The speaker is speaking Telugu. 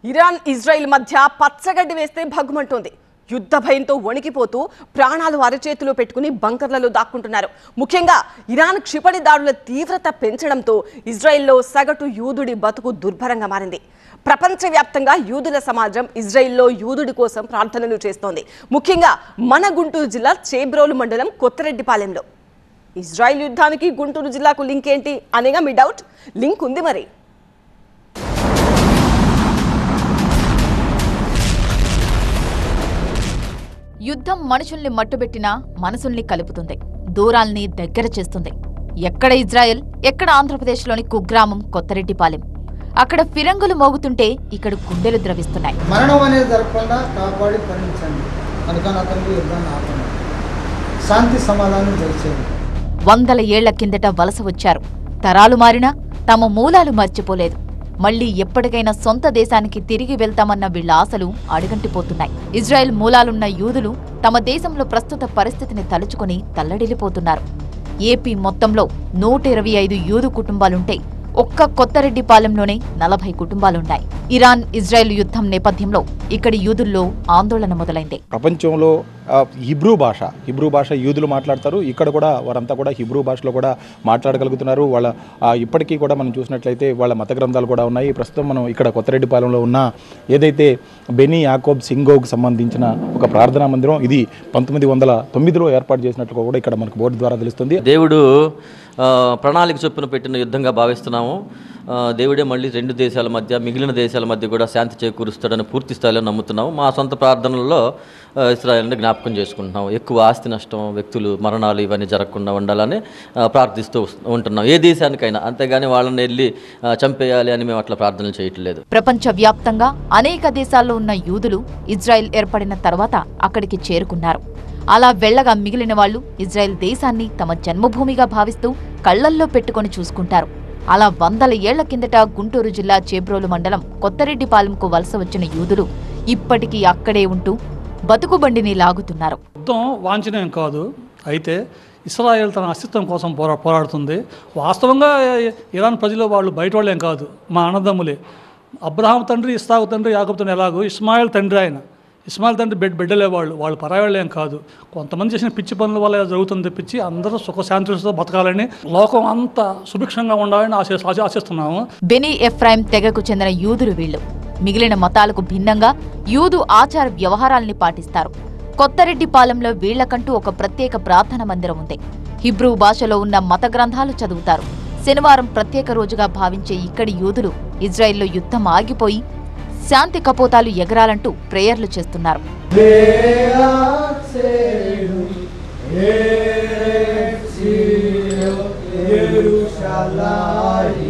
ఇరాన్ ఇజ్రాయెల్ మధ్య పచ్చగడ్డి వేస్తే భగ్గుమంటోంది. యుద్ధ భయంతో వణికిపోతూ ప్రాణాలు అరచేతిలో పెట్టుకుని బంకర్లలో దాక్కుంటున్నారు. ముఖ్యంగా ఇరాన్ క్షిపణి దాడుల తీవ్రత పెంచడంతో ఇజ్రాయెల్లో సగటు యూదుడి బతుకు దుర్భరంగా మారింది. ప్రపంచవ్యాప్తంగా యూదుల సమాజం ఇజ్రాయెల్లో యూదుడి కోసం ప్రార్థనలు చేస్తోంది. ముఖ్యంగా మన గుంటూరు జిల్లా చేబ్రోలు మండలం కొత్తరెడ్డిపాలెంలో. ఇజ్రాయెల్ యుద్ధానికి గుంటూరు జిల్లాకు లింక్ ఏంటి అనేగా మీ డౌట్. లింక్ ఉంది మరి. యుద్ధం మనుషుల్ని మట్టుబెట్టినా మనసుల్ని కలుపుతుంది, దూరాల్ని దగ్గర చేస్తుంది. ఎక్కడ ఇజ్రాయెల్, ఎక్కడ ఆంధ్రప్రదేశ్లోని కుగ్రామం కొత్తరెడ్డిపాలెం. అక్కడ ఫిరంగులు మోగుతుంటే ఇక్కడ గుండెలు ద్రవిస్తున్నాయి. మరణం అనేది జరగకుండా కాపాడి పరిణించండి అనుకున్న అతనికి యుద్ధాన్ని ఆపండి, శాంతి సమాధానం జరిచేది. 100 ఏళ్ల కిందట వలస వచ్చారు. తరాలు మారినా తమ మూలాలు మర్చిపోలేదు. మళ్లీ ఎప్పటికైనా సొంత దేశానికి తిరిగి వెళ్తామన్న వీళ్ల ఆశలు అడుగంటిపోతున్నాయి. ఇజ్రాయెల్ మూలాలున్న యూదులు తమ దేశంలో ప్రస్తుత పరిస్థితిని తలుచుకుని తల్లడిల్లిపోతున్నారు. ఏపీ మొత్తంలో 125 యూదు కుటుంబాలుంటే ఒక్క కొత్తరెడ్డిపాలెంలోనే 40 కుటుంబాలున్నాయి. ఇరాన్ ఇజ్రాయెల్ యుద్ధం నేపథ్యంలో ఇక్కడి యూదుల్లో ఆందోళన మొదలైంది. ప్రపంచంలో హిబ్రూ భాష యూదులు మాట్లాడతారు. ఇక్కడ కూడా వారంతా కూడా హిబ్రూ భాషలో కూడా మాట్లాడగలుగుతున్నారు. వాళ్ళ ఇప్పటికీ కూడా మనం చూసినట్లయితే వాళ్ళ మత గ్రంథాలు కూడా ఉన్నాయి. ప్రస్తుతం మనం ఇక్కడ కొత్తరెడ్డిపాలెంలో ఉన్న ఏదైతే బెనీ యాకోబ్ సింగోగ్ సంబంధించిన ఒక ప్రార్థనా మందిరం, ఇది 1909లో ఏర్పాటు చేసినట్లు కూడా ఇక్కడ మనకు బోర్డు ద్వారా తెలుస్తుంది. దేవుడు ప్రణాళిక చొప్పున పెట్టిన యుద్ధంగా భావిస్తున్నాము. దేవుడే మళ్ళీ 2 దేశాల మధ్య, మిగిలిన దేశాల మధ్య కూడా శాంతి చేకూరుస్తాడని పూర్తి స్థాయిలో నమ్ముతున్నాము. మా సొంత ప్రార్థనల్లో ఇశ్రాయేలుని జ్ఞాపకం చేసుకుంటున్నాము. ఎక్కువ ఆస్తి నష్టం, వ్యక్తులు మరణాలు ఇవన్నీ జరగకుండా ఉండాలని ప్రార్థిస్తూ ఉంటున్నాం, ఏ దేశానికైనా. అంతేగాని వాళ్ళని వెళ్ళి చంపేయాలి అని మేము అట్లా ప్రార్థనలు చేయట్లేదు. ప్రపంచవ్యాప్తంగా అనేక దేశాల్లో ఉన్న యూదులు ఇజ్రాయెల్ ఏర్పడిన తర్వాత అక్కడికి చేరుకున్నారు. అలా వెళ్లగా మిగిలిన వాళ్లు ఇజ్రాయెల్ దేశాన్ని తమ జన్మభూమిగా భావిస్తూ కళ్లల్లో పెట్టుకుని చూసుకుంటారు. అలా 100 ఏళ్ల కిందట గుంటూరు జిల్లా చేబ్రోలు మండలం కొత్తరెడ్డిపాలెంకు వలస వచ్చిన యూదులు ఇప్పటికీ అక్కడే ఉంటూ బతుకుబండిని లాగుతున్నారు. యుద్ధం వాంఛనీయం కాదు, అయితే ఇశ్రాయేల్ తన అస్తిత్వం కోసం పోరాడుతుంది. వాస్తవంగా ఇరాన్ ప్రజలు వాళ్ళు బయట వాళ్ళేం కాదు, మా అన్నదమ్ములే. అబ్రహాం తండ్రి, ఇస్సాకు తండ్రి, యాకోబు తండ్రి ఎలాగో ఇస్మాయిల్ తండ్రి ఆయన. ఇస్మాయిల్ తండ్రి బిడ్డలే వాళ్ళు పరాయాళ్ళు ఏం కాదు. కొంతమంది చేసిన పిచ్చి పనుల వల్ల జరుగుతుంది తప్పించి అందరూ సుఖశాంతితో బతకాలని, లోకం అంతా సుభిక్షంగా ఉండాలని ఆశిస్తున్నాము. బెనీ ఎఫ్రాయిం తెగకు చెందిన యూదులు వీళ్లు. మిగిలిన మతాలకు భిన్నంగా యూదు ఆచార వ్యవహారాల్ని పాటిస్తారు. కొత్తరెడ్డిపాలెంలో వీళ్లకంటూ ఒక ప్రత్యేక ప్రార్థన మందిరం ఉంది. హిబ్రూ భాషలో ఉన్న మత గ్రంథాలు చదువుతారు. శనివారం ప్రత్యేక రోజుగా భావించే ఇక్కడి యూదులు ఇజ్రాయెల్లో యుద్ధం ఆగిపోయి శాంతి కపోతాలు ఎగరాలంటూ ప్రేయర్లు చేస్తున్నారు. Jerusalem.